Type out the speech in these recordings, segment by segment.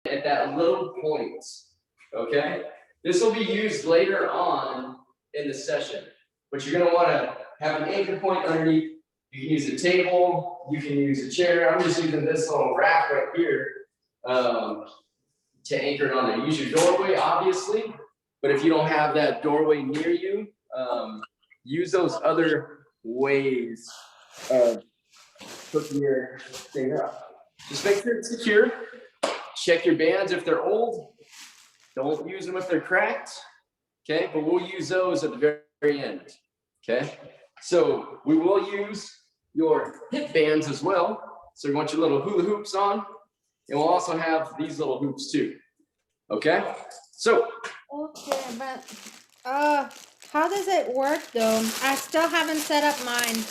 at that low point, okay? This will be used later on in the session, but you're gonna wanna have an anchor point underneath. You can use a table, you can use a chair. I'm just using this little rack right here to anchor it on there. Use your doorway, obviously, but if you don't have that doorway near you, use those other ways of hooking your thing up. Just make sure it's secure. Check your bands if they're old. Don't use them if they're cracked. Okay, but we'll use those at the very end. Okay, so we will use your hip bands as well. So you want your little hula hoops on, and we'll also have these little hoops too. Okay, so. Okay, but how does it work though? I still haven't set up mine.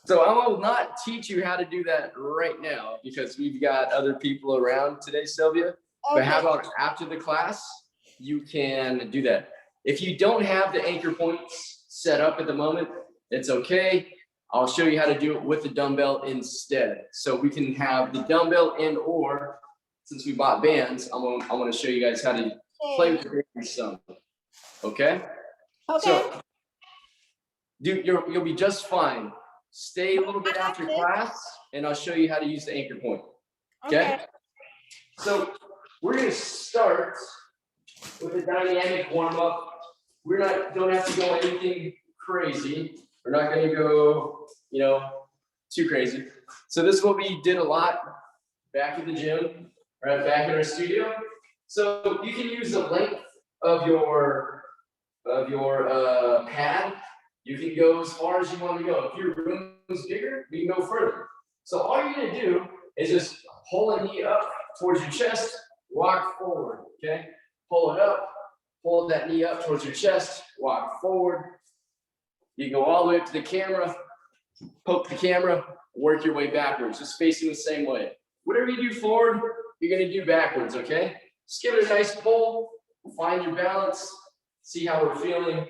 So I will not teach you how to do that right now because we've got other people around today, Sylvia. Okay. But how about after the class, you can do that. If you don't have the anchor points set up at the moment, it's okay. I'll show you how to do it with the dumbbell instead. So we can have the dumbbell and or, since we bought bands, I'm gonna show you guys how to play with the bands some. Okay? Okay. So you'll be just fine. Stay a little bit after class, and I'll show you how to use the anchor point. Okay? So we're gonna start with a dynamic warm-up. Don't have to go anything crazy. We're not gonna go, too crazy. So this is what we did a lot back at the gym, right back in our studio. So you can use the length of your pad. You can go as far as you want to go. If your room is bigger, we can go further. So all you're gonna do is just pull a knee up towards your chest, walk forward, okay? Pull it up, pull that knee up towards your chest, walk forward. You can go all the way up to the camera, poke the camera, work your way backwards, just facing the same way. Whatever you do forward, you're gonna do backwards, okay? Just give it a nice pull, find your balance, see how we're feeling.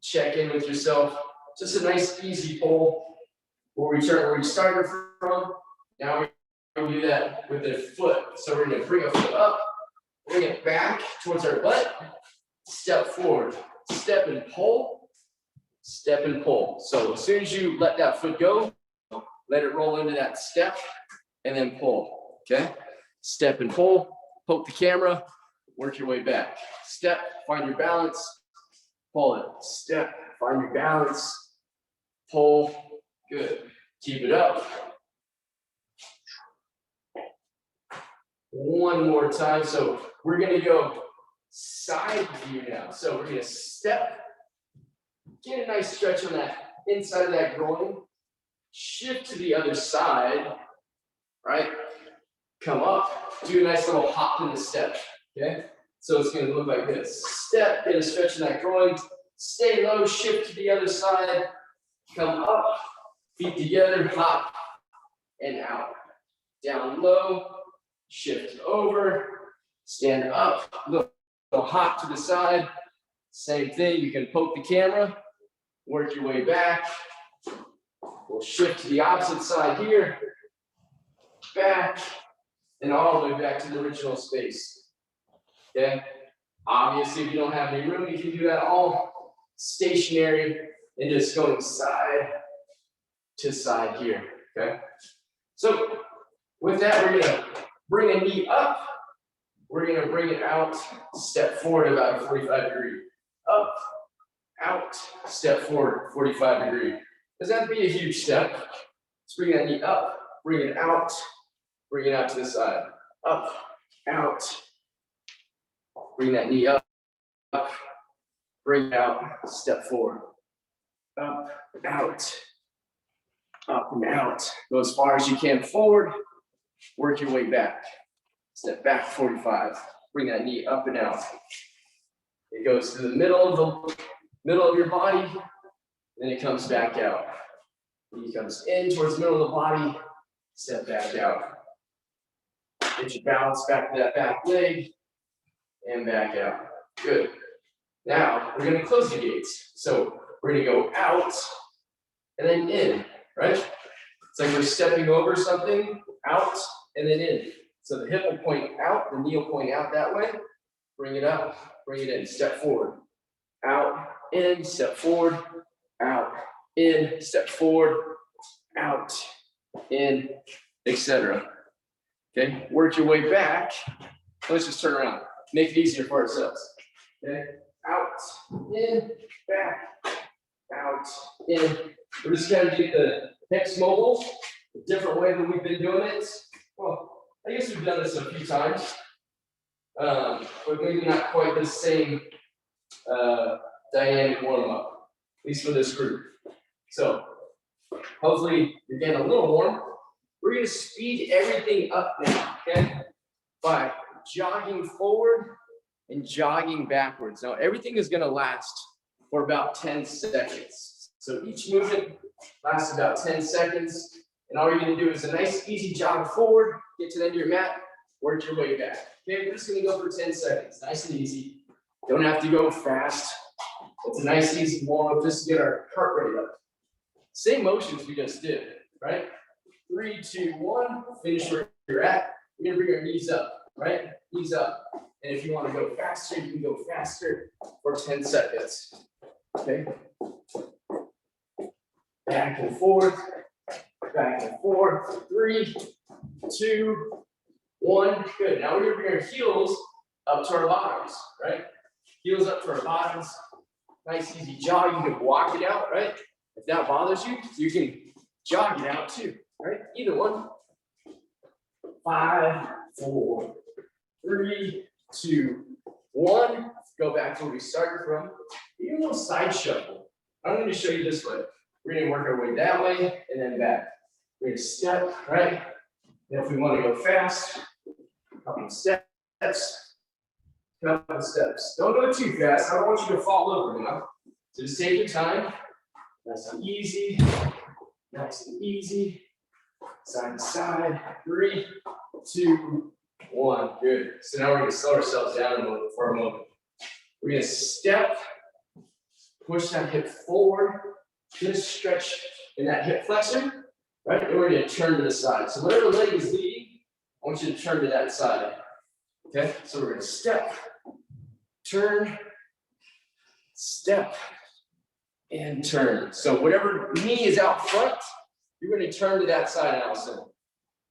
Check in with yourself. Just a nice easy pull. We'll return where you started from. Now we're going to do that with the foot. So we're going to bring a foot up, bring it back towards our butt, step forward, step and pull, step and pull. So as soon as you let that foot go, let it roll into that step and then pull. Okay? Step and pull, poke the camera, work your way back. Step, find your balance. Pull it, step, find your balance, pull, good. Keep it up. One more time. So we're gonna go side view now. So we're gonna step, get a nice stretch on that inside of that groin, shift to the other side, right? Come up, do a nice little hop in the step, okay? So it's going to look like this. Step, get a stretch in that groin. Stay low, shift to the other side. Come up, feet together, hop, and out. Down low, shift over, stand up, little hop to the side. Same thing, you can poke the camera, work your way back. We'll shift to the opposite side here, back, and all the way back to the original space. Okay, obviously, if you don't have any room, you can do that all stationary and just going side to side here. Okay, so with that, we're gonna bring a knee up, we're gonna bring it out, step forward about a 45 degree, up, out, step forward, 45 degree. Doesn't have to be a huge step. Let's bring that knee up, bring it out to the side, up, out. Bring that knee up, bring it out, step forward, up, out, up and out. Go as far as you can forward, work your way back. Step back 45, bring that knee up and out. It goes to the middle of your body, then it comes back out. Knee comes in towards the middle of the body, step back out. Get your balance back to that back leg. And back out. Good. Now we're going to close the gates. So we're going to go out and then in, right? It's like we're stepping over something, out, and then in. So the hip will point out, the knee will point out that way. Bring it up, bring it in, step forward, out, in, step forward, out, in, step forward, out, in, etc. Okay, work your way back. Let's just turn around. Make it easier for ourselves. Okay, out, in, back, out, in. We're just gonna get the hips mobile, a different way than we've been doing it. Well, I guess we've done this a few times, but maybe not quite the same dynamic warm-up, at least for this group. So hopefully you're getting a little warm. We're gonna speed everything up now, okay? By jogging forward and jogging backwards. Now everything is gonna last for about 10 seconds. So each movement lasts about 10 seconds. And all you're gonna do is a nice easy jog forward, get to the end of your mat, work your way back. Okay, we're just gonna go for 10 seconds, nice and easy. Don't have to go fast. It's a nice easy warm up just to get our heart rate up. Same motions we just did, right? 3, 2, 1, finish where you're at. We're gonna bring our knees up, right? Knees up. And if you wanna go faster, you can go faster for 10 seconds, okay? Back and forth, 3, 2, 1, good. Now we're gonna bring our heels up to our bottoms, right? Heels up to our bottoms, nice easy jog, you can walk it out, right? If that bothers you, you can jog it out too, right? Either one. 5, 4, 3, 2, 1. Go back to where we started from. Even a little side shuffle. I'm going to show you this way. We're going to work our way that way and then back. We're going to step, right? And if we want to go fast, couple of steps, couple of steps. Don't go too fast. I don't want you to fall over now. So just take your time. Nice and easy. Nice and easy. Side to side. 3, 2, 1. Good. So now we're going to slow ourselves down for a moment. We're going to step, push that hip forward, just stretch in that hip flexor, right? And we're going to turn to the side. So whatever leg is leading, I want you to turn to that side. Okay? So we're going to step, turn, step, and turn. So whatever knee is out front, you're going to turn to that side, Allison.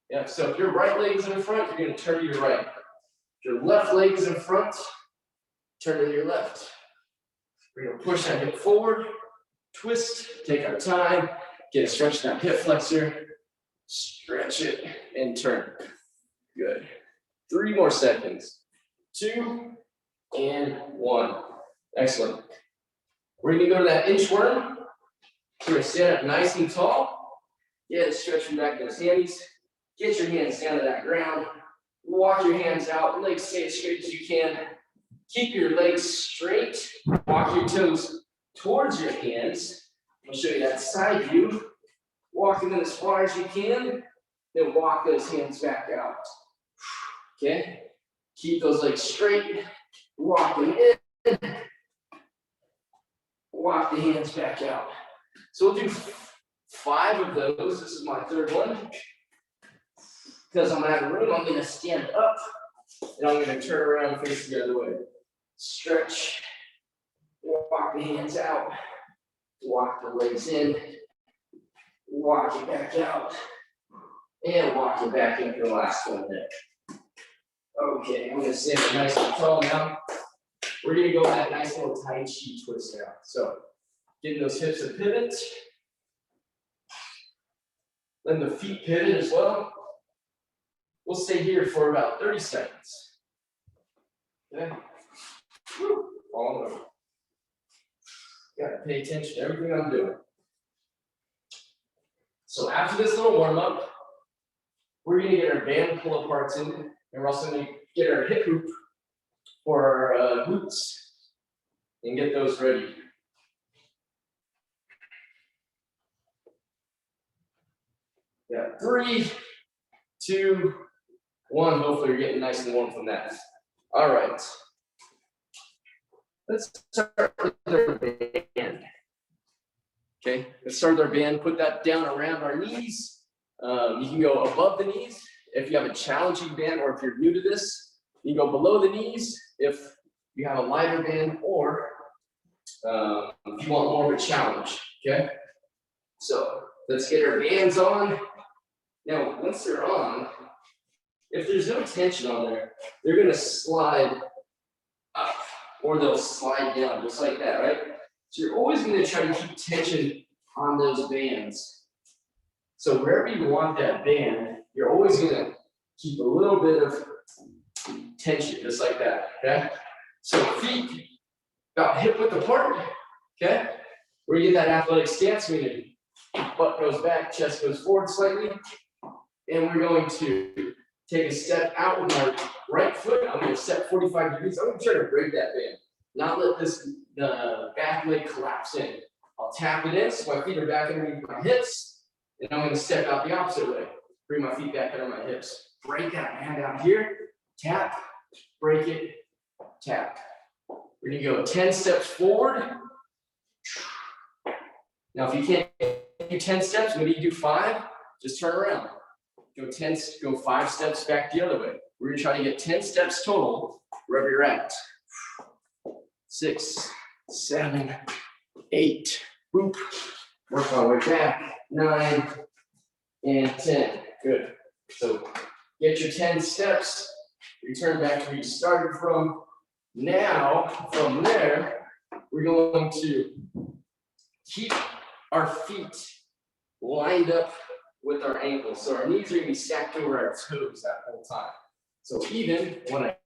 Yeah, so if your right leg is in front, you're going to turn to your right. If your left leg is in front, turn to your left. We're going to push that hip forward, twist, take our time, get a stretch in that hip flexor, stretch it, and turn. Good. 3 more seconds. 2 and 1. Excellent. We're going to go to that inchworm. We're going to stand up nice and tall. Get a stretch from back those hammies. Get your hands down to that ground. Walk your hands out. Legs stay as straight as you can. Keep your legs straight. Walk your toes towards your hands. I'll show you that side view. Walk them in as far as you can. Then walk those hands back out. Okay? Keep those legs straight. Walk them in. Walk the hands back out. So we'll do 5 of those. This is my 3rd one. Because I'm gonna have room, I'm gonna stand up and I'm gonna turn around and face the other way. Stretch, walk the hands out, walk the legs in, walk it back out, and walk it back in for the last one there. Okay, I'm gonna stand up nice and tall now. We're gonna go that nice little Tai Chi twist now. So, getting those hips to pivot. Then the feet pivot as well. We'll stay here for about 30 seconds. Okay. All over. Gotta pay attention to everything I'm doing. So after this little warm up, we're gonna get our band pull aparts in, and we're also gonna get our hip hoop for our glutes and get those ready. Yeah, 3, 2, 1. Hopefully you're getting nice and warm from that. All right. Let's start with our band. Okay, let's start with our band. Put that down around our knees. You can go above the knees if you have a challenging band or if you're new to this, you go below the knees if you have a lighter band or if you want more of a challenge, okay? So let's get our bands on. Now, once they're on, if there's no tension on there, they're gonna slide up or they'll slide down just like that, right? So you're always gonna try to keep tension on those bands. So wherever you want that band, you're always gonna keep a little bit of tension, just like that, okay? So feet about hip width apart, okay? Where you get that athletic stance, meaning butt goes back, chest goes forward slightly, and we're going to take a step out with my right foot. I'm gonna step 45 degrees. I'm gonna try to break that band, not let the back leg collapse in. I'll tap it in, so my feet are back underneath my hips, and I'm gonna step out the opposite way. Bring my feet back under my hips. Break that band out here, tap, break it, tap. We're gonna go 10 steps forward. Now, if you can't do 10 steps, maybe you do 5, just turn around. Go 5 steps back the other way. We're gonna try to get 10 steps total wherever you're at. 6, 7, 8, boop. Work our way back, 9, and 10. Good. So get your 10 steps, return back to where you started from. Now, from there, we're going to keep our feet lined up with our ankles. So our knees are gonna be stacked over our toes that whole time. So even when I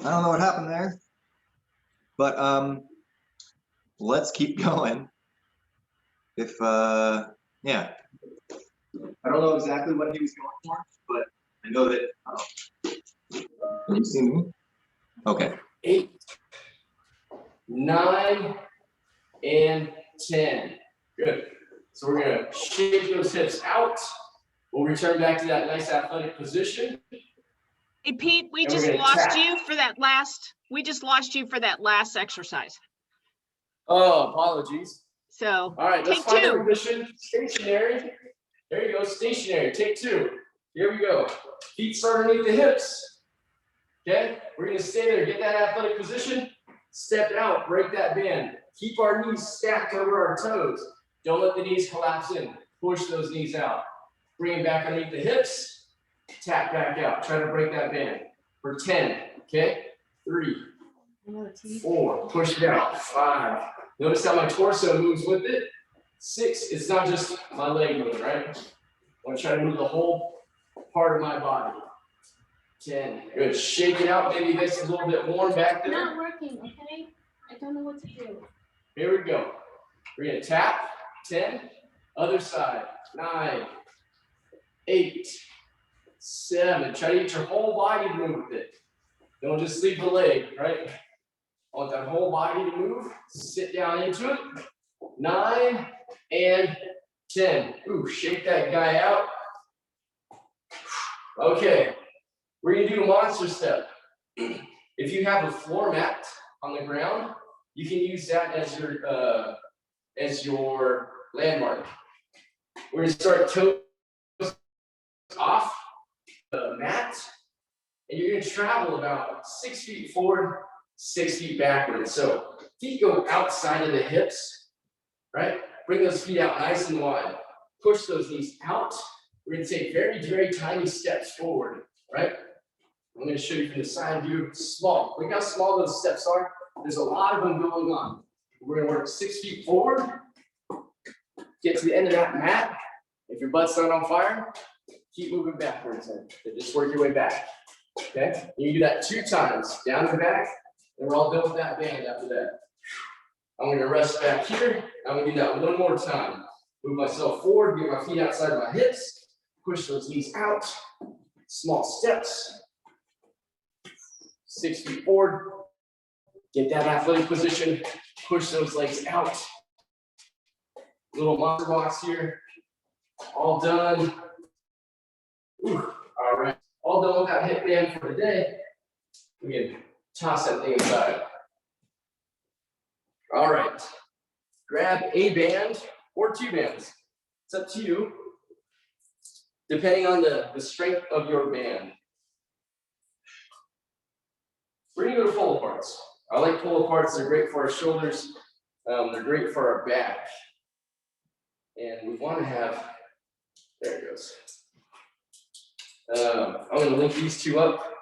I don't know what happened there, but let's keep going. If yeah, I don't know exactly what he was going for, but I know that. Can you see me? Okay. 8, 9, and 10. Good. So we're gonna shake those hips out. We'll return back to that nice athletic position. Hey, Pete, we And we're just gonna lost tap. you for that last, exercise. Oh, apologies. So, All right, let's take find a 2. position. Stationary. There you go, stationary. Take 2. Here we go. Feet start underneath the hips. Okay, we're gonna stay there. Get that athletic position. Step out, break that band. Keep our knees stacked over our toes. Don't let the knees collapse in. Push those knees out. Bring them back underneath the hips. Tap back out. Try to break that band. For 10. Okay, 3, 4. Push it out. 5. Notice how my torso moves with it. 6. It's not just my leg moving, right? I want to try to move the whole part of my body. 10. Good. Shake it out. Maybe this is a little bit warm back there. Not working, okay? I don't know what to do. Here we go. We're gonna tap. 10. Other side. 9, 8, 7. Try to get your whole body to move with it. Don't just leave the leg, right? I want that whole body to move. Sit down into it. 9 and 10. Ooh, shake that guy out. Okay. We're gonna do a monster step. If you have a floor mat on the ground, you can use that as your landmark. We're gonna start toes off the mat, and you're gonna travel about 6 feet forward, 6 feet backwards. So feet go outside of the hips, right? Bring those feet out nice and wide. Push those knees out. We're gonna take very, very tiny steps forward, right? I'm gonna show you from the side view, small. Look how small those steps are. There's a lot of them going on. We're gonna work 6 feet forward. Get to the end of that mat. If your butt's not on fire, keep moving backwards and just work your way back. Okay? You can do that 2 times, down and back, and we're all done with that band after that. I'm gonna rest back here. I'm gonna do that 1 more time. Move myself forward, get my feet outside of my hips, push those knees out, small steps. 6 feet forward, get that athletic position, push those legs out. Little monster box here, all done. second band for the day. We can toss that thing aside. All right. Grab a band or 2 bands. It's up to you, depending on the strength of your band. We're gonna go to pull aparts. I like pull aparts. They're great for our shoulders. They're great for our back. And we want to have, there it goes. I'm going to link these 2 up.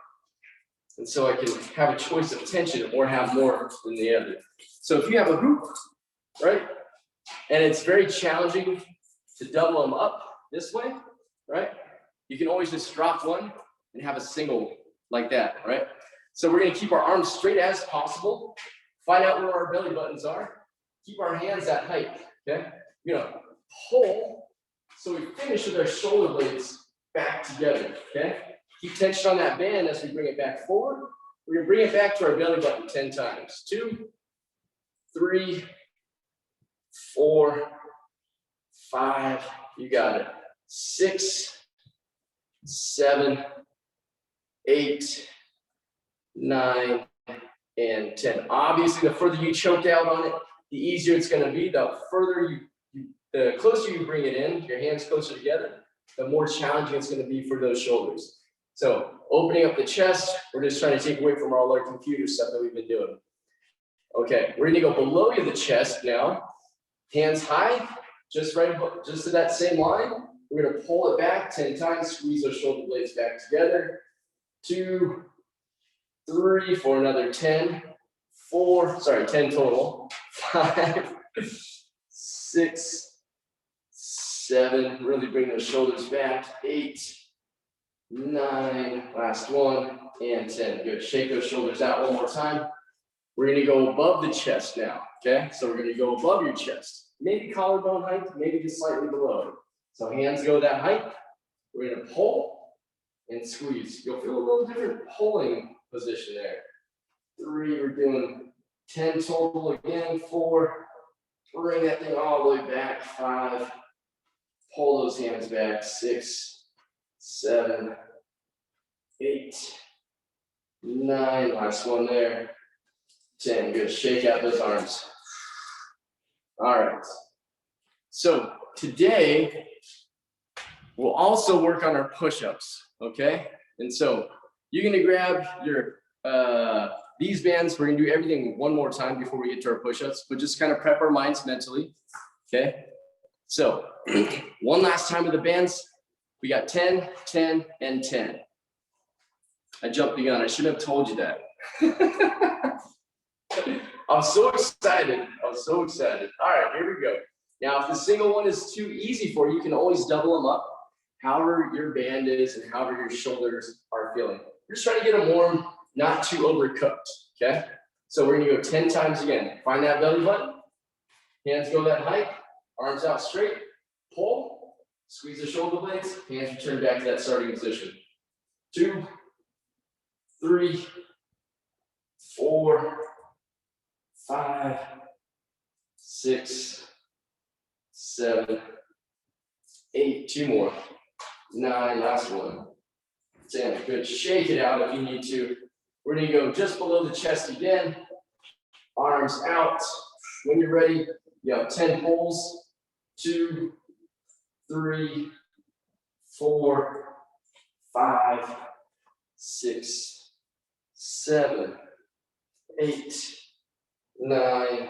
And so I can have a choice of tension or have more than the other. So if you have a hoop, right? And it's very challenging to double them up this way, right? You can always just drop one and have a single like that, right? So we're going to keep our arms straight as possible. Find out where our belly buttons are. Keep our hands that height, okay? You're going to pull so we finish with our shoulder blades back together, okay? Keep tension on that band as we bring it back forward. We're gonna bring it back to our belly button 10 times. 2, 3, 4, 5, you got it. 6, 7, 8, 9, and 10. Obviously, the further you choke out on it, the easier it's gonna be. The further the closer you bring it in, your hands closer together, the more challenging it's gonna be for those shoulders. So opening up the chest, we're just trying to take away from all our computer stuff that we've been doing. Okay, we're gonna go below the chest now. Hands high, just to that same line. We're gonna pull it back 10 times, squeeze those shoulder blades back together. 2, 3 for another 10. 10 total. 5, 6, 7, really bring those shoulders back. 8, 9, last one, and 10. Good. Shake those shoulders out one more time. We're gonna go above the chest now, okay? So we're gonna go above your chest. Maybe collarbone height, maybe just slightly below. So hands go that height. We're gonna pull and squeeze. You'll feel a little different pulling position there. 3, we're doing 10 total again. 4, bring that thing all the way back. 5, pull those hands back. 6, 7, 8, 9, last one there. 10, good. Shake out those arms. All right. So today, we'll also work on our push-ups, okay? And so you're gonna grab your, these bands. We're gonna do everything one more time before we get to our push-ups, but just kind of prep our minds mentally, okay? So one last time with the bands. We got 10, 10, and 10. I jumped the gun. I shouldn't have told you that. I'm so excited. I'm so excited. All right, here we go. Now, if the single one is too easy for you, you can always double them up, however your band is and however your shoulders are feeling. You're just trying to get them warm, not too overcooked, okay? So we're gonna go 10 times again. Find that belly button. Hands go that height. Arms out straight. Pull. Squeeze the shoulder blades, hands return back to that starting position. 2, 3, 4, 5, 6, 7, 8, 2 more. 9, last one. 10, good. Shake it out if you need to. We're gonna go just below the chest again. Arms out. When you're ready, you have 10 pulls. 2, 3, 4, 5, 6, 7, 8, 9.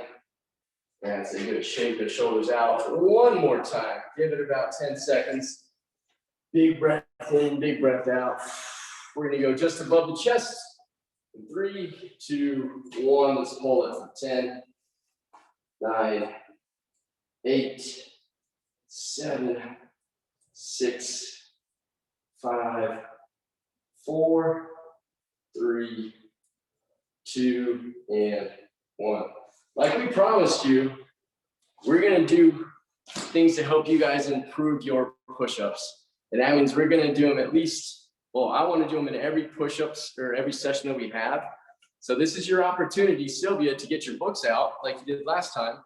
That's a good. Shake the shoulders out. One more time. Give it about 10 seconds. Big breath in, big breath out. We're gonna go just above the chest. 3, 2, 1. Let's pull it for 10, 9, 8, 7, 6, 5, 4, 3, 2, and 1. Like we promised you, we're gonna do things to help you guys improve your push-ups. And that means we're gonna do them at least, well, I wanna do them in every push-ups or every session that we have. So this is your opportunity, Sylvia, to get your books out like you did last time.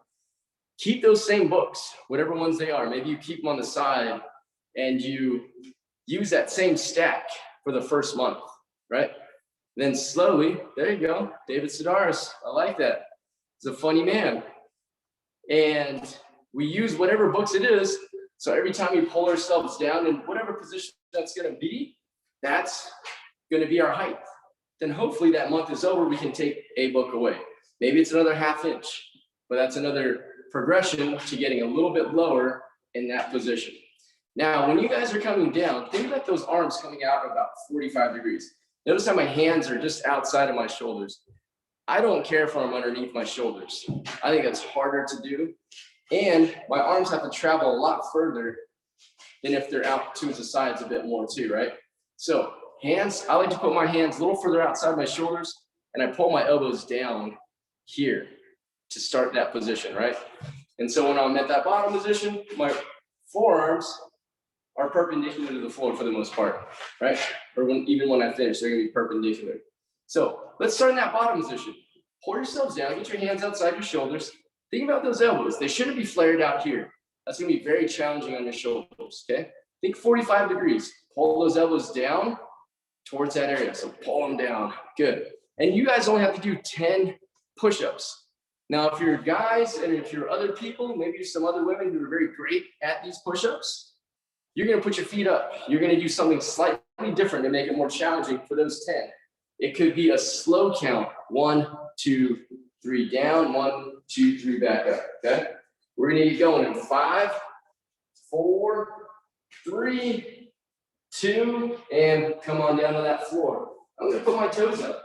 Keep those same books, whatever ones they are. Maybe you keep them on the side and you use that same stack for the first month. right? Then slowly, there you go, David Sedaris. I like that. He's a funny man. And we use whatever books it is. So every time we pull ourselves down in whatever position that's going to be, that's going to be our height. Then hopefully that month is over, we can take a book away. Maybe it's another 1/2 inch, but that's another progression to getting a little bit lower in that position. Now, when you guys are coming down, think about those arms coming out at about 45 degrees. Notice how my hands are just outside of my shoulders. I don't care if I'm underneath my shoulders. I think that's harder to do. And my arms have to travel a lot further than if they're out to the sides a bit more too, right? So hands, I like to put my hands a little further outside my shoulders, and I pull my elbows down here to start that position, right? And so when I'm at that bottom position, my forearms are perpendicular to the floor for the most part, right? Or even when I finish, they're gonna be perpendicular. So let's start in that bottom position. Pull yourselves down, get your hands outside your shoulders. Think about those elbows. They shouldn't be flared out here. That's gonna be very challenging on your shoulders, okay? Think 45 degrees. Pull those elbows down towards that area. So pull them down, good. And you guys only have to do 10 push-ups. Now, if you're guys and if you're other people, maybe you're some other women who are very great at these push-ups, you're gonna put your feet up. You're gonna do something slightly different to make it more challenging for those 10. It could be a slow count, 1, 2, 3 down, 1, 2, 3 back up, okay? We're gonna get going in 5, 4, 3, 2, and come on down to that floor. I'm gonna put my toes up.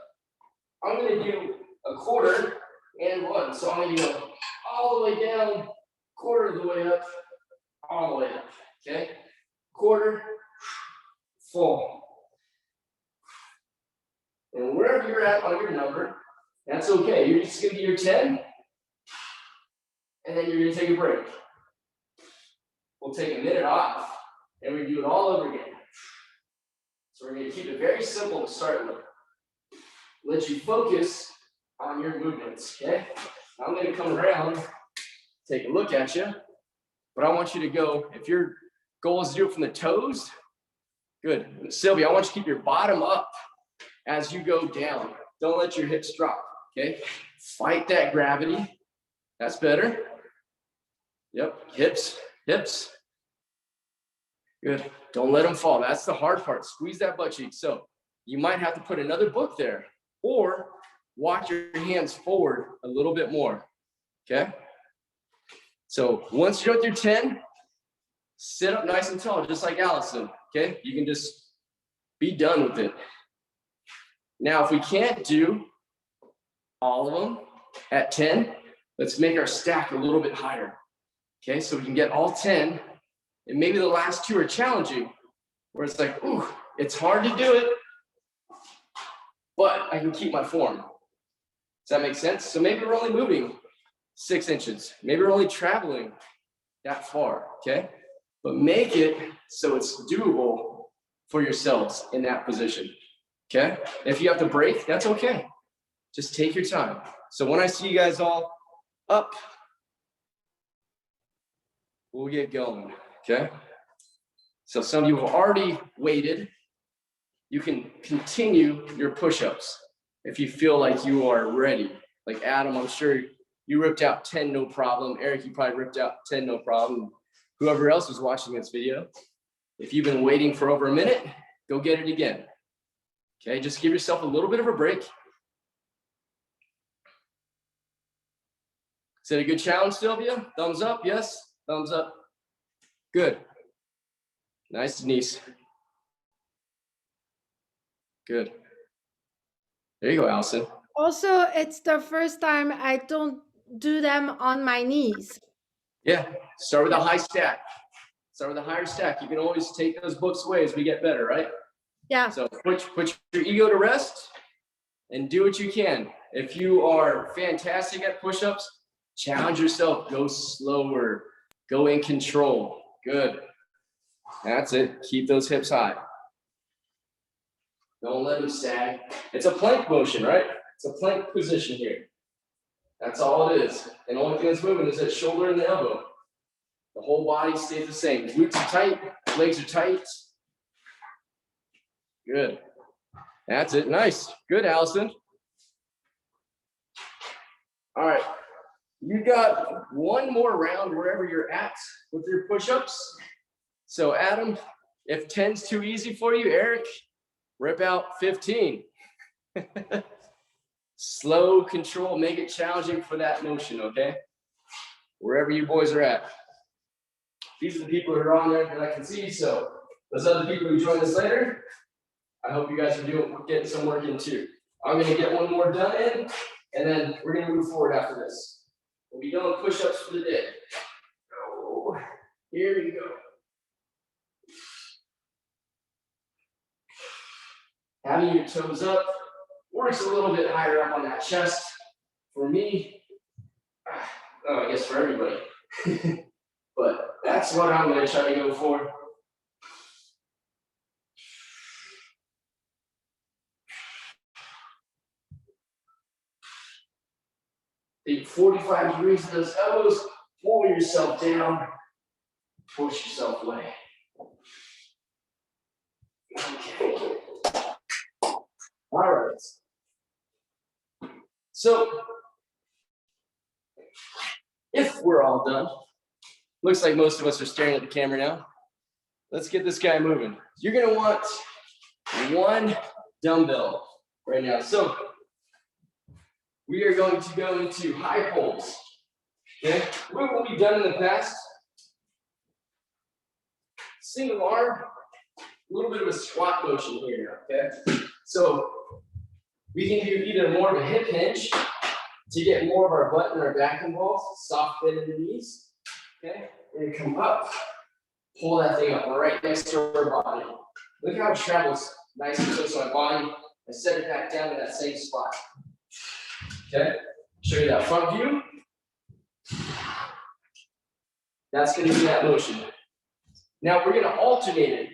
I'm gonna do a quarter and 1. So I'm gonna go all the way down, quarter of the way up, all the way up, okay? Quarter, full. And wherever you're at on your number, that's okay. You're just gonna do your 10, and then you're gonna take a break. We'll take a minute off, and we do it all over again. So we're gonna keep it very simple to start with. Let you focus on your movements, okay? I'm gonna come around, take a look at you, but I want you to go, if your goal is to do it from the toes, good. Sylvia, I want you to keep your bottom up as you go down. Don't let your hips drop, okay? Fight that gravity. That's better. Yep, hips, hips. Good. Don't let them fall. That's the hard part. Squeeze that butt cheek. So you might have to put another book there or walk your hands forward a little bit more, okay? So once you're with your 10, sit up nice and tall, just like Allison, okay? You can just be done with it. Now, if we can't do all of them at 10, let's make our stack a little bit higher, okay? So we can get all 10, and maybe the last 2 are challenging, where it's like, ooh, it's hard to do it, but I can keep my form. Does that make sense? So maybe we're only moving 6 inches. Maybe we're only traveling that far, okay? But make it so it's doable for yourselves in that position, okay? If you have to break, that's okay. Just take your time. So when I see you guys all up, we'll get going, okay? So some of you have already waited. You can continue your push-ups if you feel like you are ready. Like Adam, I'm sure you ripped out 10, no problem. Eric, you probably ripped out 10, no problem. Whoever else was watching this video, if you've been waiting for over a minute, go get it again. Okay, just give yourself a little bit of a break. Is that a good challenge, Sylvia? Thumbs up, yes? Thumbs up. Good. Nice, Denise. Good. There you go, Allison. Also, it's the first time I don't do them on my knees. Yeah, start with a high stack. Start with a higher stack. You can always take those books away as we get better, right? Yeah. So put your ego to rest and do what you can. If you are fantastic at push-ups, challenge yourself. Go slower. Go in control. Good. That's it. Keep those hips high. Don't let them sag. It's a plank motion, right? It's a plank position here. That's all it is. And the only thing that's moving is that shoulder and the elbow. The whole body stays the same. Glutes are tight, legs are tight. Good. That's it. Nice. Good, Allison. All right. You got one more round wherever you're at with your push-ups. So Adam, if 10's too easy for you, Eric, rip out 15. Slow control, make it challenging for that motion, okay? Wherever you boys are at. These are the people who are on there that I can see, so those other people who join us later, I hope you guys are getting some work in too. I'm gonna get one more done in, and then we're gonna move forward after this. We'll be done with push-ups for the day. Oh, here we go. Having your toes up works a little bit higher up on that chest. For me, I guess for everybody. But that's what I'm gonna try to go for. Take 45 degrees of those elbows, pull yourself down, push yourself away. Okay. All right. So, if we're all done, looks like most of us are staring at the camera now. Let's get this guy moving. You're gonna want one dumbbell right now. So, we are going to go into high pulls. Okay, what we've done in the past, single arm, a little bit of a squat motion here, okay? So we can do either more of a hip hinge to get more of our butt and our back involved, soft bend in the knees, okay? And come up, pull that thing up right next to our body. Look how it travels nice and close to my body. I set it back down to that same spot. Okay, show you that front view. That's going to be that motion. Now we're going to alternate it.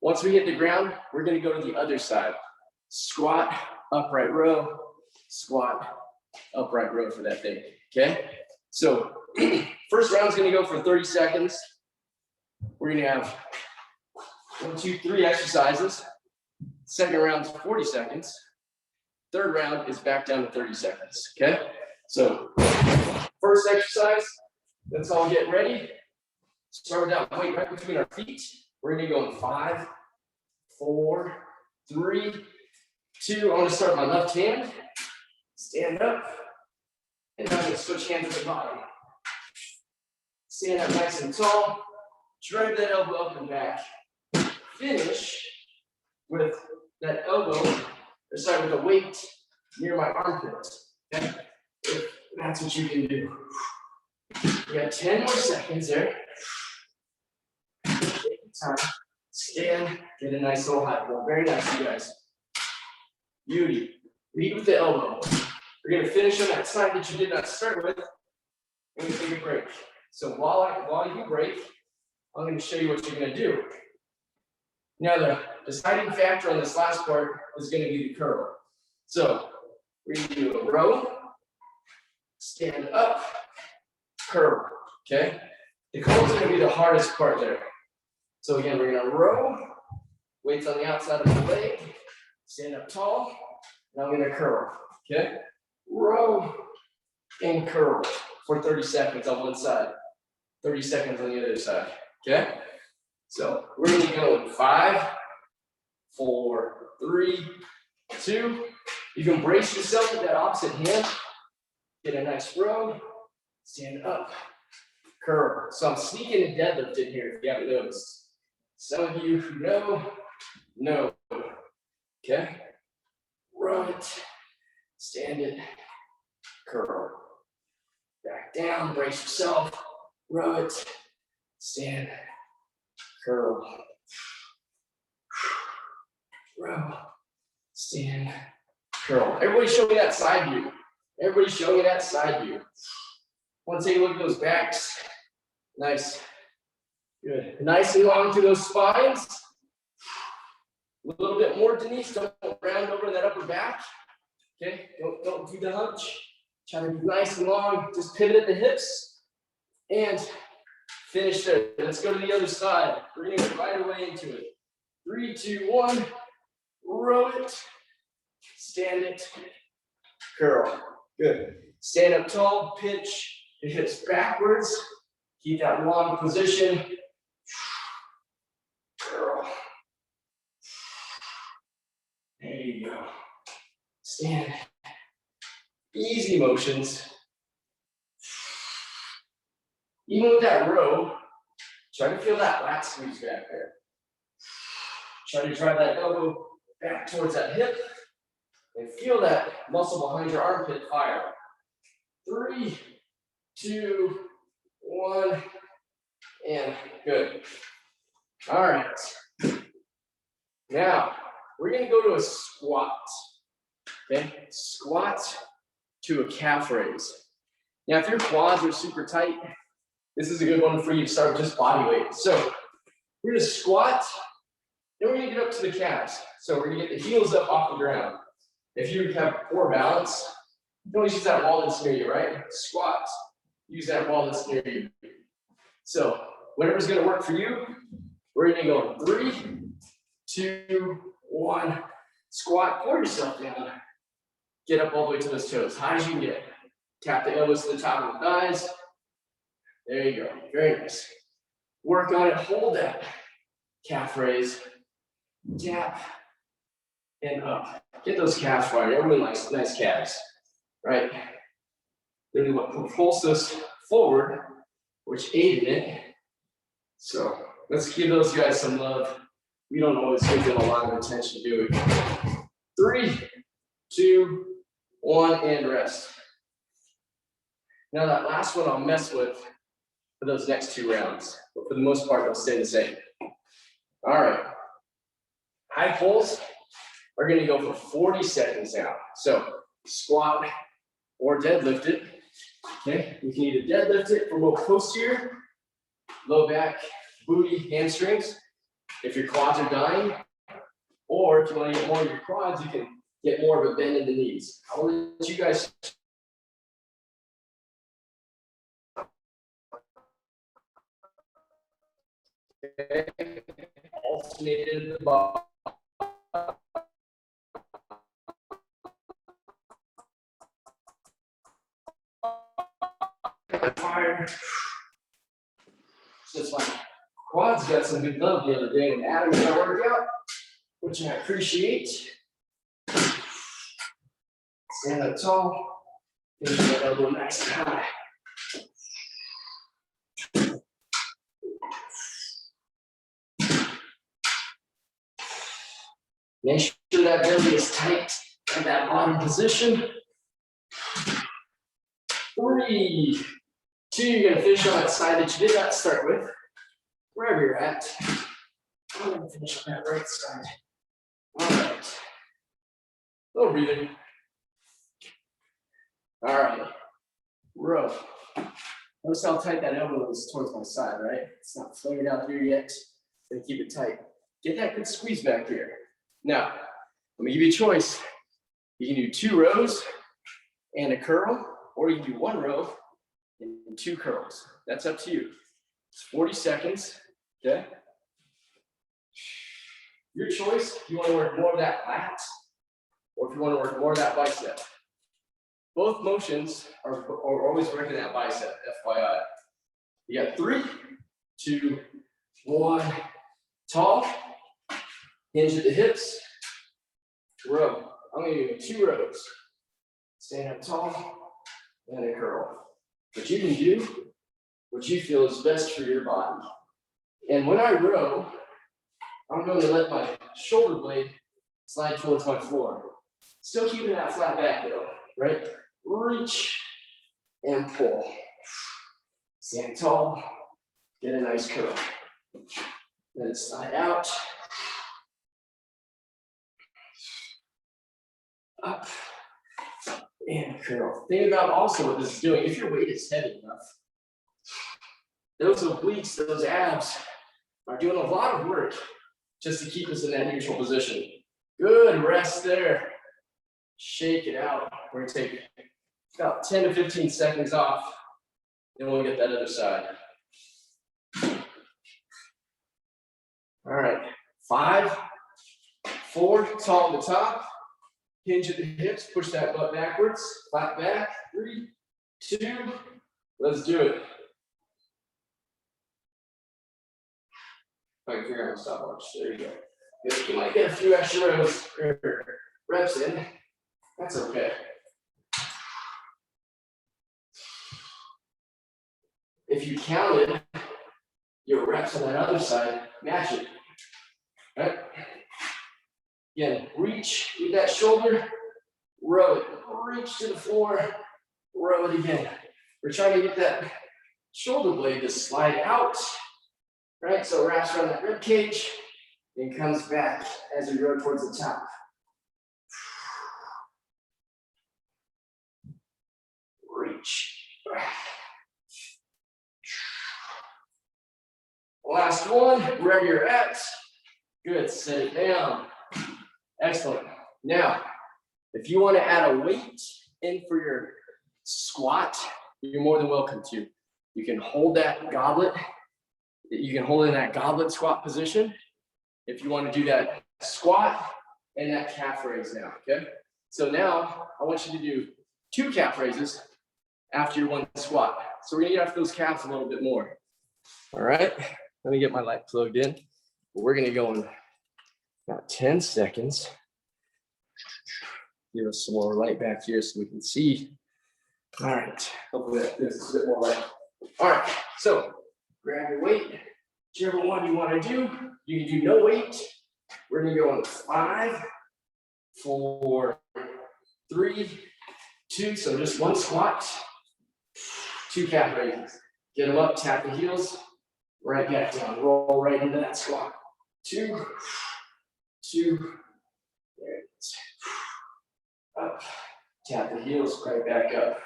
Once we hit the ground, we're going to go to the other side. Squat, upright row, squat, upright row for that thing. Okay, so first round is going to go for 30 seconds. We're going to have 1, 2, 3 exercises. Second round is 40 seconds. Third round is back down to 30 seconds, okay? So, first exercise, let's all get ready. Start with that weight right between our feet. We're gonna go in 5, 4, 3, 2. I'm gonna start with my left hand. Stand up. And I'm gonna switch hands at the bottom. Stand up nice and tall. Drive that elbow up and back. Finish with that elbow, or sorry, with a weight near my armpit. Okay? That's what you can do. You got 10 more seconds there. Take your time. Stand, get a nice little high pull. Very nice, you guys. Beauty. Lead with the elbow. We're gonna finish on that side that you did not start with. We're gonna take a break. So while you break, I'm gonna show you what you're gonna do. Now the deciding factor on this last part is gonna be the curl. So we're gonna do a row, stand up, curl, okay? The curl is gonna be the hardest part there. So again, we're gonna row, weights on the outside of the leg, stand up tall, and I'm gonna curl, okay? Row and curl for 30 seconds on one side, 30 seconds on the other side, okay? So we're gonna go in 5, 4, 3, 2. You can brace yourself with that opposite hand. Get a nice row, stand up, curl. So I'm sneaking a deadlift in here if you haven't noticed. Some of you who know, okay? Row it, stand it, curl. Back down, brace yourself, row it, stand, curl, row, stand, curl. Everybody show me that side view. Everybody show me that side view. Want to take a look at those backs? Nice. Good. Nice and long through those spines. A little bit more, Denise. Don't round over that upper back. Okay? Don't do the hunch. Try to be nice and long. Just pivot at the hips. And finish there. Let's go to the other side. We're going to go right away into it. 3, 2, 1. row it, stand it, curl. Good. Stand up tall, pinch the hips backwards. Keep that long position. Curl. There you go. Stand. Easy motions. Even with that row, try to feel that lat squeeze back there. Try to drive that elbow back towards that hip and feel that muscle behind your armpit fire. 3, 2, 1, and good. All right. Now, we're gonna go to a squat. Okay, squat to a calf raise. Now, if your quads are super tight, this is a good one for you to start with just body weight. So we're gonna squat, then we're gonna get up to the calves. So we're gonna get the heels up off the ground. If you have poor balance, you can always use that wall that's near you, right? Squat, use that wall that's near you. So whatever's gonna work for you, we're gonna go in 3, 2, 1. Squat, pour yourself down. Get up all the way to those toes, high as you can get. Tap the elbows to the top of the thighs. There you go, very nice. Work on it, hold that calf raise, tap, and up. Get those calves fired. Everyone likes nice calves, right? They're what propulse us forward, which aid in it. So let's give those guys some love. We don't always give them a lot of attention, do we? 3, 2, 1, and rest. Now that last one I'll mess with for those next 2 rounds, but for the most part, they'll stay the same. All right. High pulls are gonna go for 40 seconds now. So squat or deadlift it. Okay, you can either deadlift it for more posterior, low back, booty, hamstrings, if your quads are dying, or if you want to get more of your quads, you can get more of a bend in the knees. I'll let you guys. Alternated the ball. Fire. Just like quads got some good love the other day in Adam's workout, which I appreciate. Stand up tall, get that elbow nice and high. Make sure that belly is tight in that bottom position. 3, 2, you're gonna finish on that side that you did not start with, wherever you're at. I'm gonna finish on that right side. All right. Little breathing. All right. Row. Notice how tight that elbow is towards my side, right? It's not flared out here yet. Gonna keep it tight. Get that good squeeze back here. Now, let me give you a choice. You can do 2 rows and a curl, or you can do 1 row and 2 curls. That's up to you. It's 40 seconds, okay? Your choice, if you want to work more of that lat, or if you want to work more of that bicep. Both motions are always working that bicep, FYI. You got 3, 2, 1, tall, hinge at the hips, row. I'm gonna do 2 rows. Stand up tall, and a curl. But you can do what you feel is best for your body. And when I row, I'm going to let my shoulder blade slide towards my floor. Still keeping that flat back though, right? Reach and pull. Stand tall, get a nice curl. Let it slide out. Up and curl. Think about also what this is doing. If your weight is heavy enough, those obliques, those abs are doing a lot of work just to keep us in that neutral position. Good, rest there. Shake it out. We're gonna take about 10 to 15 seconds off, then we'll get that other side. All right, 5, 4, tall at the top, hinge at the hips, push that butt backwards, flat back, 3, 2, let's do it. If I can figure out my stopwatch, there you go. Good. You might get a few extra rows or reps in, that's okay. If you counted your reps on that other side, match it, right? Again, reach with that shoulder, row it, reach to the floor, row it again. We're trying to get that shoulder blade to slide out, right? So it wraps around that rib cage and comes back as we row towards the top. Reach. Last one, wherever you're at. Good, set it down. Excellent. Now, if you want to add a weight in for your squat, you're more than welcome to. You can hold that goblet. You can hold in that goblet squat position if you want to do that squat and that calf raise now, okay? So now I want you to do 2 calf raises after your 1 squat. So we're gonna get after those calves a little bit more. All right, let me get my light plugged in. We're gonna go in about 10 seconds. Give us some more light back here so we can see. All right, hopefully that gives us a bit more light. All right, so grab your weight, whichever one you want to do. You can do no weight. We're gonna go on 5, 4, 3, 2. So just 1 squat, 2 calf raises. Get them up, tap the heels, right back down. Roll right into that squat. 2, 2. There it is. Up, tap the heels, right back up.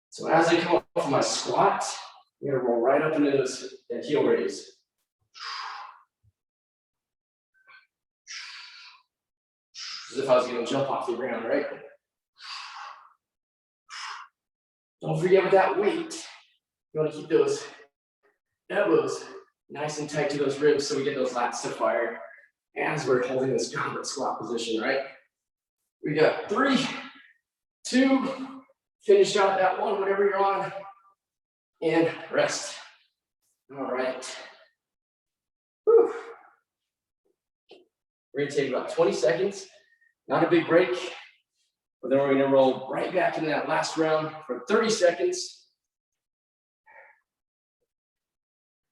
So as I come up from my squat, I'm gonna roll right up into that heel raise. As if I was gonna jump off the ground, right? Don't forget with that weight, you wanna keep those elbows nice and tight to those ribs so we get those lats to fire as we're holding this goblet squat position, right? We got 3, 2, finish out that one, whatever you're on, and rest. All right. Whew. We're gonna take about 20 seconds, not a big break, but then we're gonna roll right back into that last round for 30 seconds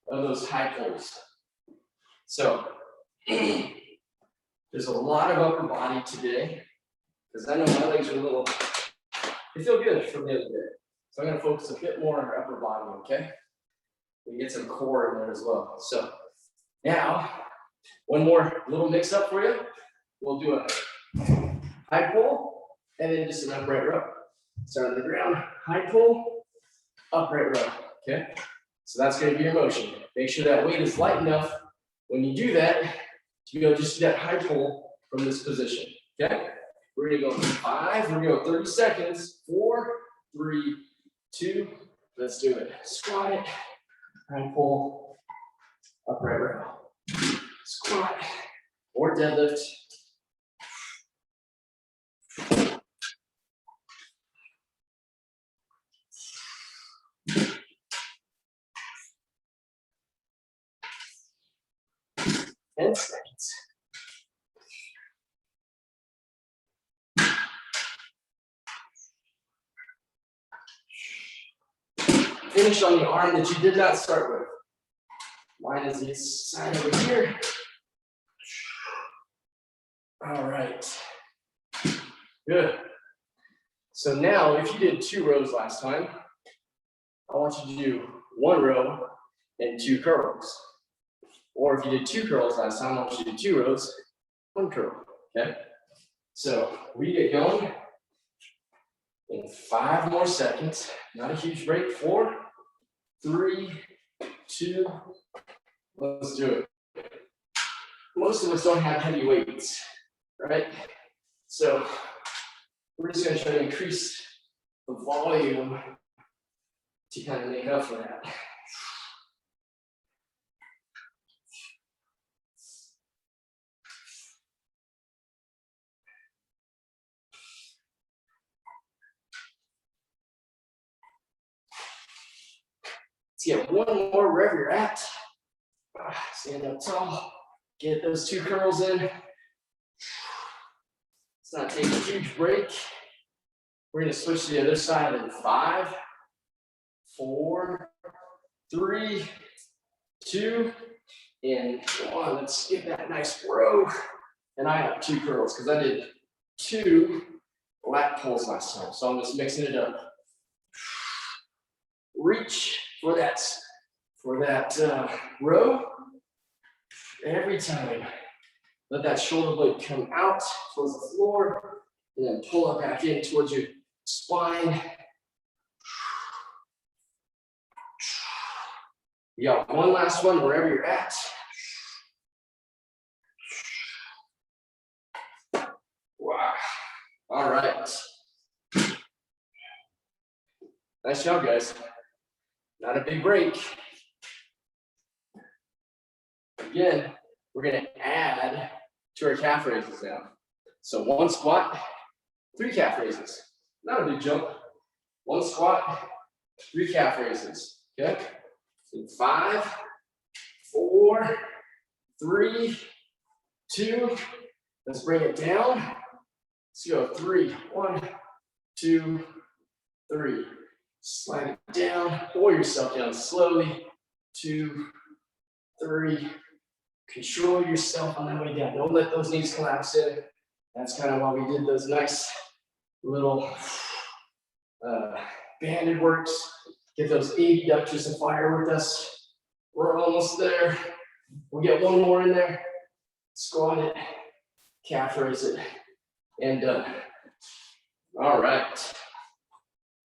of those high pulls. So there's a lot of upper body today, because I know my legs are a little, they feel good from the other day. So I'm gonna focus a bit more on our upper body, okay? We get some core in there as well. So now, one more little mix up for you. We'll do a high pull, and then just an upright row. Start on the ground, high pull, upright row, okay? So that's gonna be your motion. Make sure that weight is light enough when you do that to be able to just do that high pull from this position, okay? We're gonna go 5, we're gonna go 30 seconds, 4, 3, 2, let's do it. Squat it, high pull, upright row. Squat or deadlift. And seconds. Finish on the arm that you did not start with. Line is this side over here. All right. Good. So now, if you did 2 rows last time, I want you to do 1 row and 2 curls. Or if you did 2 curls last time, I want you to do 2 rows, 1 curl. Okay? So we get going in 5 more seconds. Not a huge break. 4, 3, 2. Let's do it. Most of us don't have heavy weights, right? So we're just going to try to increase the volume to kind of make up for that. Let's get one more wherever you're at. Stand up tall. Get those 2 curls in. Let's not take a huge break. We're going to switch to the other side in 5, 4, 3, 2, and 1. Let's get that nice row. And I have 2 curls because I did 2 lat pulls last time. So I'm just mixing it up. Reach for that row. Every time. Let that shoulder blade come out towards the floor and then pull it back in towards your spine. You got one last one wherever you're at. Wow. All right. Nice job, guys. Not a big break. Again, we're going to add to our calf raises now. So 1 squat, 3 calf raises. Not a big jump. 1 squat, 3 calf raises. Okay? In 5, 4, 3, 2. Let's bring it down. Let's go 3. 1, 2, 3. Slide it down. Pull yourself down slowly. 2, 3. Control yourself on that way down. Don't let those knees collapse in. That's kind of why we did those nice little banded works. Get those abductors to fire with us. We're almost there. We'll get one more in there. Squat it, calf raise it, and done. All right.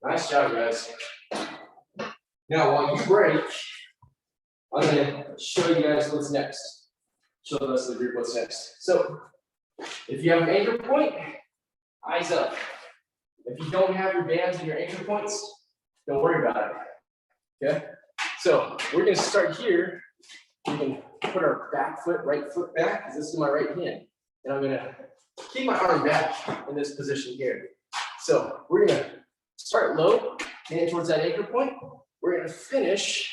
Nice job, guys. Now, while you break, I'm going to show you guys what's next. Show the rest of the group what's next. So, if you have an anchor point, eyes up. If you don't have your bands and your anchor points, don't worry about it. Okay? So, we're going to start here. We can put our back foot, right foot back, because this is my right hand. And I'm going to keep my arm back in this position here. So, we're going to start low, hand towards that anchor point. We're going to finish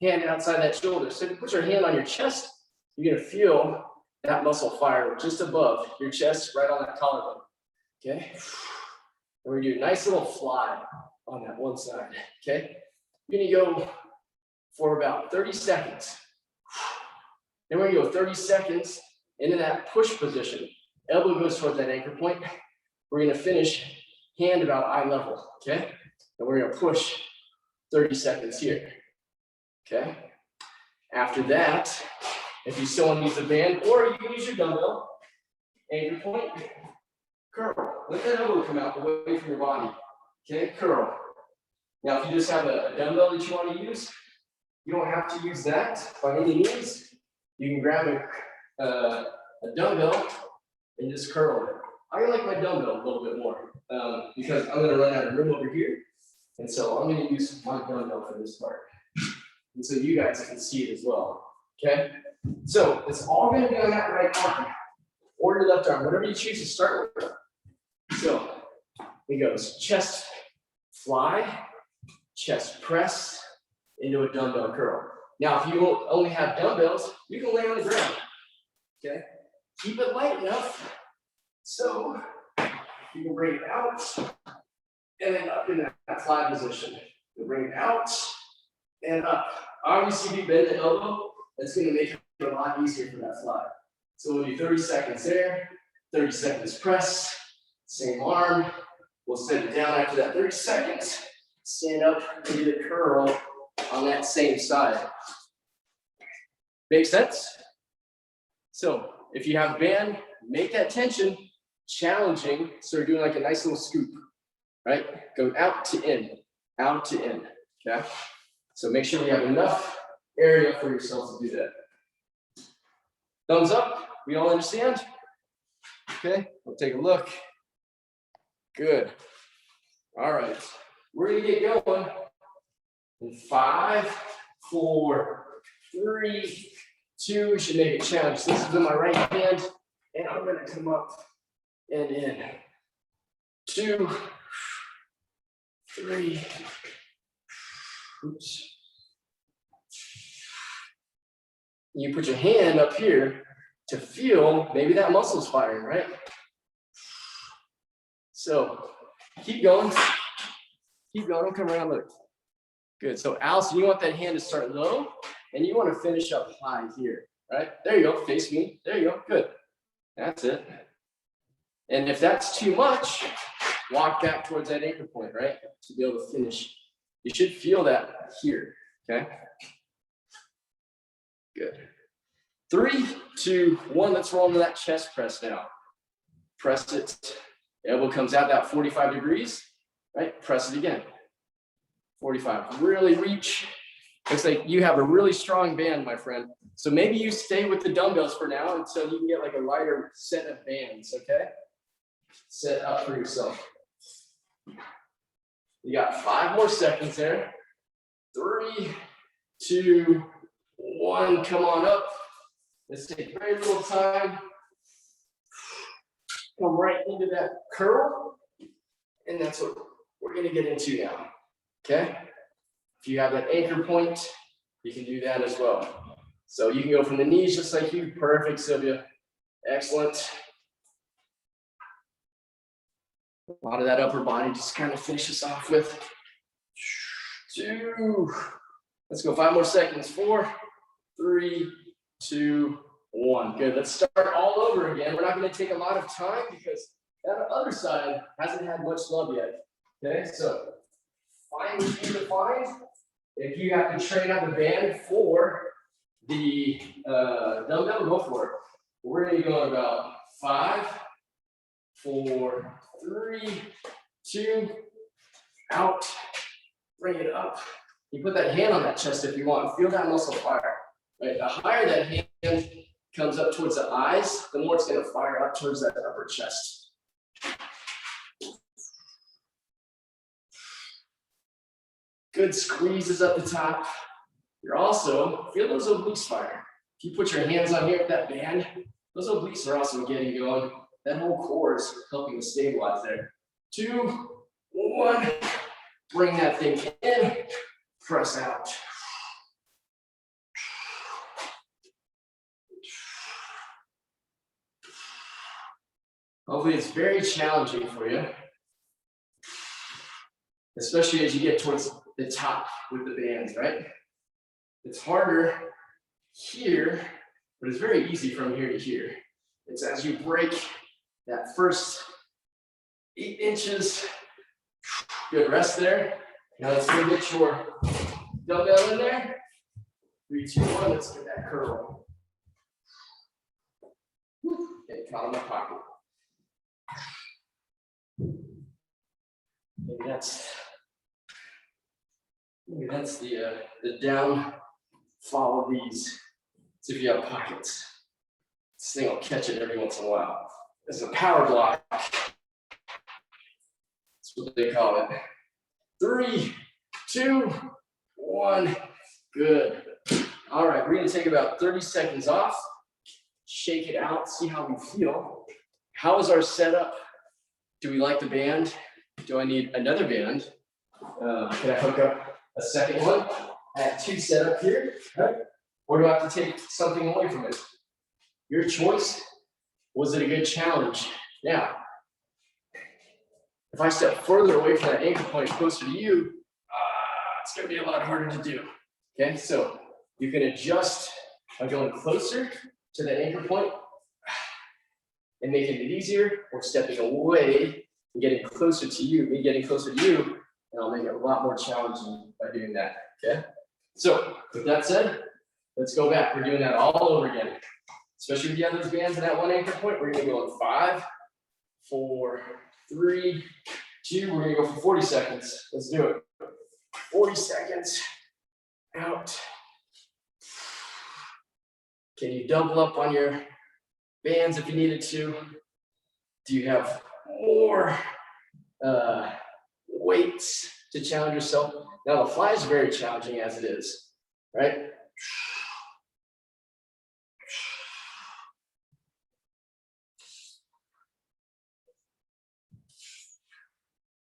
hand outside that shoulder. So, if you put your hand on your chest, you're going to feel that muscle fire just above your chest, right on that collarbone. Okay? And we're going to do a nice little fly on that one side. Okay? You're going to go for about 30 seconds. Then we're going to go 30 seconds into that push position. Elbow goes towards that anchor point. We're going to finish hand about eye level. Okay? And we're going to push 30 seconds here. Okay? After that, if you still want to use the band, or you can use your dumbbell, anchor point, curl. Let that elbow come out away from your body. Okay, curl. Now, if you just have a dumbbell that you want to use, you don't have to use that by any means. You can grab a dumbbell and just curl it. I like my dumbbell a little bit more because I'm going to run out of room over here. And so I'm going to use my dumbbell for this part. And so you guys can see it as well. Okay? So it's all going to be on that right arm or the left arm, whatever you choose to start with. So it goes chest fly, chest press into a dumbbell curl. Now, if you only have dumbbells, you can lay on the ground. Okay? Keep it light enough so you can bring it out and then up in that fly position. You'll bring it out and up. Obviously, if you bend the elbow, that's going to make it a lot easier for that fly. So we'll do 30 seconds there, 30 seconds press, same arm. We'll set it down after that 30 seconds, stand up and do the curl on that same side. Make sense? So if you have a band, make that tension challenging. So you're doing like a nice little scoop, right? Go out to in, okay? So make sure you have enough area for yourself to do that. Thumbs up, we all understand? Okay, we'll take a look. Good. All right, we're gonna get going in 5, 4, 3, 2. We should make it challenge. This is with my right hand, and I'm gonna come up and in. 2, 3. Oops. You put your hand up here to feel maybe that muscle's firing, right? So keep going. Keep going. Don't come around. Look. Good. So Allison, you want that hand to start low and you want to finish up high here, right? There you go. Face me. There you go. Good. That's it. And if that's too much, walk back towards that anchor point, right? To be able to finish. You should feel that here, okay? Good. 3, 2, 1. Let's roll into that chest press now. Press it. Elbow comes out about 45 degrees, right? Press it again. 45. Really reach. Looks like you have a really strong band, my friend. So maybe you stay with the dumbbells for now until you can get like a lighter set of bands, okay? Set up for yourself. You got 5 more seconds there. 3, 2, 1. Come on up. Let's take very little time. Come right into that curl. And that's what we're going to get into now. Okay? If you have that anchor point, you can do that as well. So you can go from the knees just like you. Perfect, Sylvia. Excellent. A lot of that upper body just kind of finishes off with 2. Let's go 5 more seconds. 4, 3, 2, 1. Good. Let's start all over again. We're not going to take a lot of time because that other side hasn't had much love yet. Okay, so find what you define. If you have to train up the band for the dumbbell, go for it. We're going to go about 5, 4, 3, 2, out. Bring it up. You put that hand on that chest if you want. Feel that muscle fire. Right? The higher that hand comes up towards the eyes, the more it's going to fire up towards that upper chest. Good squeezes up the top. You're also, feel those obliques fire. If you put your hands on here at that band, those obliques are also getting going. That whole core is helping to stabilize there. 2, 1. Bring that thing in. Press out. Hopefully it's very challenging for you, especially as you get towards the top with the bands, right? It's harder here, but it's very easy from here to here. It's as you break that first 8 inches. Good, rest there. Now let's go get your dumbbell in there. 3, 2, 1, let's get that curl. Okay, caught in my pocket. Maybe that's the downfall of these. See if you have pockets. This thing will catch it every once in a while. It's a power block. That's what they call it. 3, 2, 1. Good. All right, we're going to take about 30 seconds off. Shake it out, see how we feel. How is our setup? Do we like the band? Do I need another band? Can I hook up a second one? I have 2 set up here, right? Or do I have to take something away from it? Your choice. Was it a good challenge? Yeah. If I step further away from that anchor point closer to you, it's going to be a lot harder to do. Okay, so you can adjust by going closer to that anchor point and making it easier, or stepping away and getting closer to you. Me getting closer to you, and I'll make it a lot more challenging by doing that. Okay, so with that said, let's go back. We're doing that all over again. Especially if you have those bands in that one anchor point, we're going to go in 5, 4, 3, 2. We're going to go for 40 seconds. Let's do it. 40 seconds. Out. Can you double up on your bands if you needed to? Do you have more weights to challenge yourself? Now the fly is very challenging as it is, right?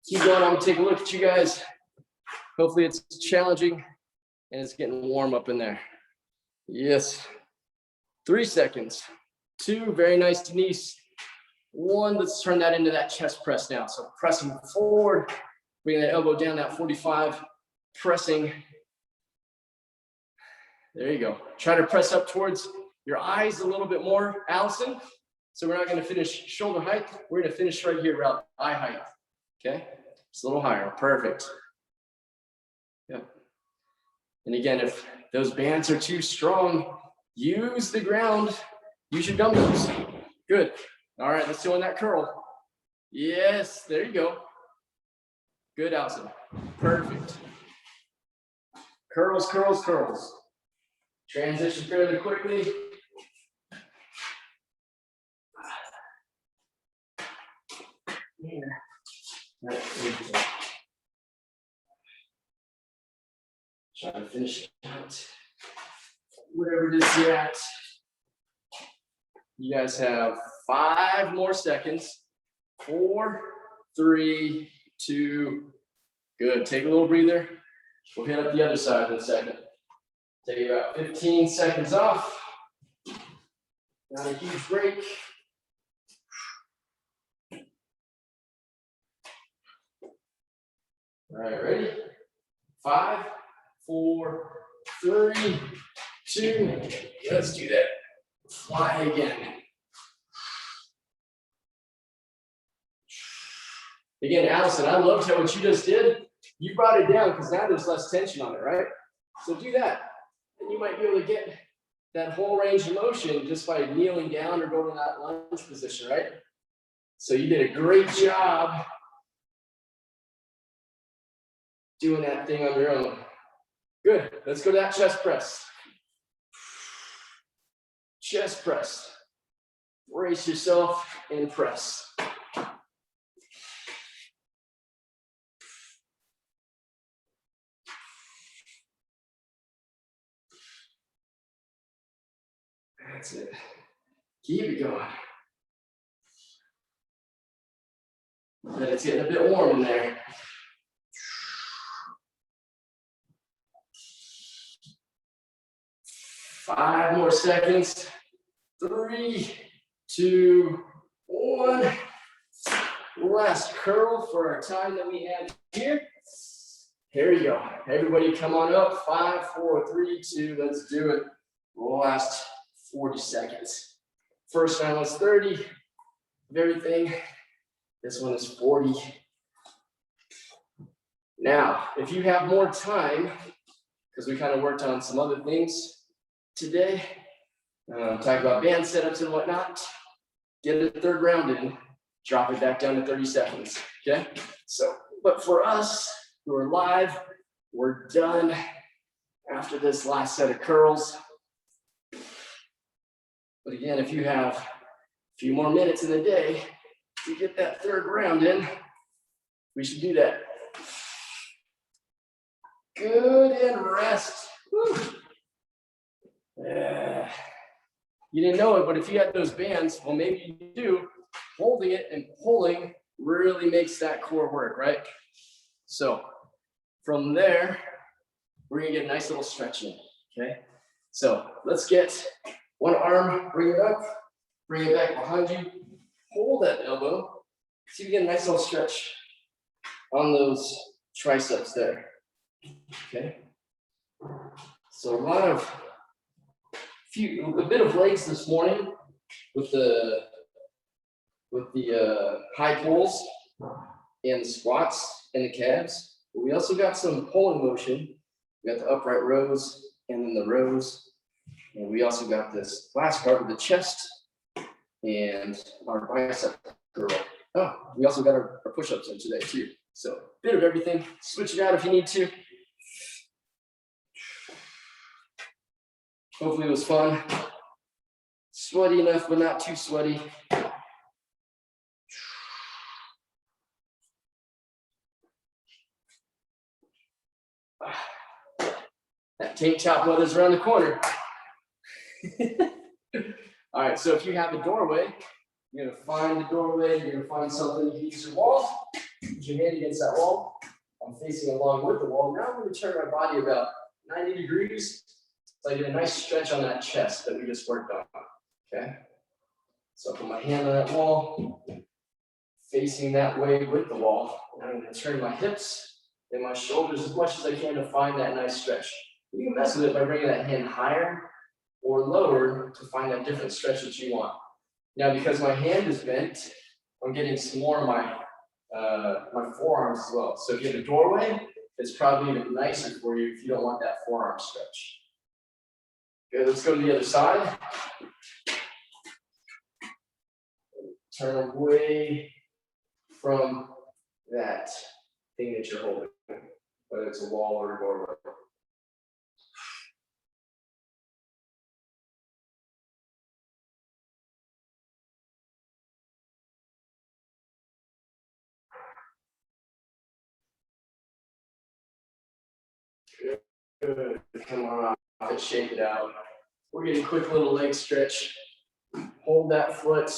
Keep going. I'm gonna take a look at you guys. Hopefully it's challenging and it's getting warm up in there. Yes. 3 seconds. 2, very nice, Denise. 1, let's turn that into that chest press now. So pressing forward, bringing that elbow down, that 45, pressing. There you go. Try to press up towards your eyes a little bit more, Allison. So we're not gonna finish shoulder height. We're gonna finish right here around eye height, okay? Just a little higher, perfect. Yep. And again, if those bands are too strong, use the ground, use your dumbbells. Good. All right, let's do on that curl. Yes, there you go. Good, Allison. Perfect. Curls, curls, curls. Transition fairly quickly. Here. Right, try to finish out whatever it is you're at. You guys have 5 more seconds. 4, 3, 2. Good. Take a little breather. We'll hit up the other side in a second. Take about 15 seconds off. Not a huge break. All right, ready? 5, 4, 3, 2. Let's do that. Fly again. Again, Allison, I loved how what you just did. You brought it down because now there's less tension on it, right? So do that. And you might be able to get that whole range of motion just by kneeling down or going to that lunge position, right? So you did a great job doing that thing on your own. Good. Let's go to that chest press. Chest press. Brace yourself and press. That's it. Keep it going. But it's getting a bit warm in there. Five more seconds. 3, 2, 1. Last curl for our time that we have here. Here you go. Everybody come on up. 5, 4, 3, 2. Let's do it. Last 40 seconds. First round was 30 of everything. This one is 40. Now, if you have more time, because we kind of worked on some other things today, talk about band setups and whatnot, get a third round in, drop it back down to 30 seconds, okay? So, but for us who are live, we're done after this last set of curls. But again, if you have a few more minutes in the day to get that third round in, we should do that. Good, and rest. Woo. Yeah. You didn't know it, but if you had those bands, well, maybe you do. Holding it and pulling really makes that core work, right? So from there, we're gonna get a nice little stretch in, okay? So let's get one arm, bring it up, bring it back behind you, hold that elbow. See if you get a nice little stretch on those triceps there, okay? So a bit of legs this morning with the high pulls and the squats and the calves. But we also got some pulling motion. We got the upright rows and then the rows. And we also got this last part of the chest and our bicep curl. Oh, we also got our push-ups in today too. So a bit of everything. Switch it out if you need to. Hopefully it was fun. Sweaty enough, but not too sweaty. That tank top weather's around the corner. All right, so if you have a doorway, you're gonna find the doorway, you're gonna find something, you use your wall, put your hand against that wall. I'm facing along with the wall. Now I'm gonna turn my body about 90 degrees So I get a nice stretch on that chest that we just worked on, okay? So I put my hand on that wall, facing that way with the wall, and I'm gonna turn my hips and my shoulders as much as I can to find that nice stretch. You can mess with it by bringing that hand higher or lower to find that different stretch that you want. Now, because my hand is bent, I'm getting some more of my my forearms as well. So if you have a doorway, it's probably even nicer for you if you don't want that forearm stretch. Okay, let's go to the other side. Turn away from that thing that you're holding, whether it's a wall or a doorway. Good. Come on, shake it out. We're getting a quick little leg stretch. Hold that foot.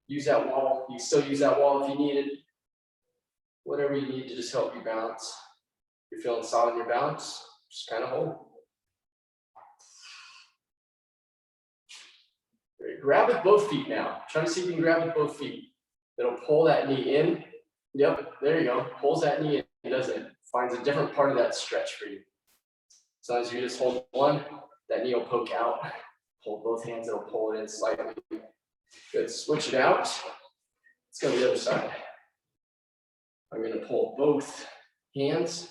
Use that wall. You can still use that wall if you need it. Whatever you need to just help you balance. If you're feeling solid in your balance, just kind of hold. Great. Grab with both feet now. Try to see if you can grab with both feet. It'll pull that knee in. Yep, there you go. Pulls that knee in, doesn't it? Finds a different part of that stretch for you. Sometimes you just hold one, that knee will poke out. Hold both hands, it'll pull it in slightly. Good, switch it out. Let's go to the other side. I'm gonna pull both hands.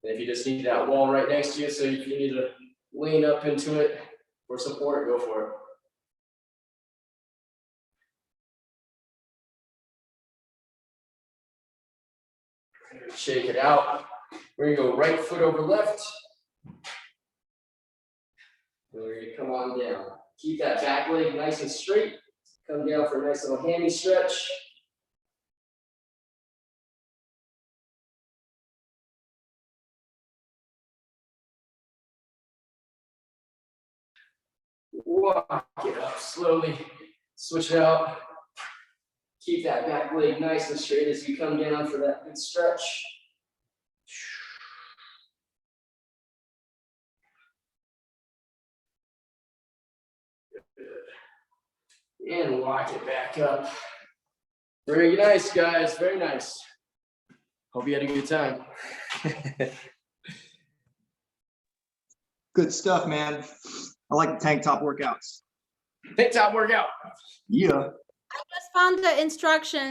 And if you just need that wall right next to you, so if you need to lean up into it for support, go for it. Shake it out. We're gonna go right foot over left. And we're gonna come on down. Keep that back leg nice and straight. Come down for a nice little hammy stretch. Walk it up slowly. Switch it out. Keep that back leg nice and straight as you come down for that good stretch. And walk it back up. Very nice, guys. Very nice. Hope you had a good time. Good stuff, man. I like the tank top workouts. Tank top workout. Yeah. I just found the instructions.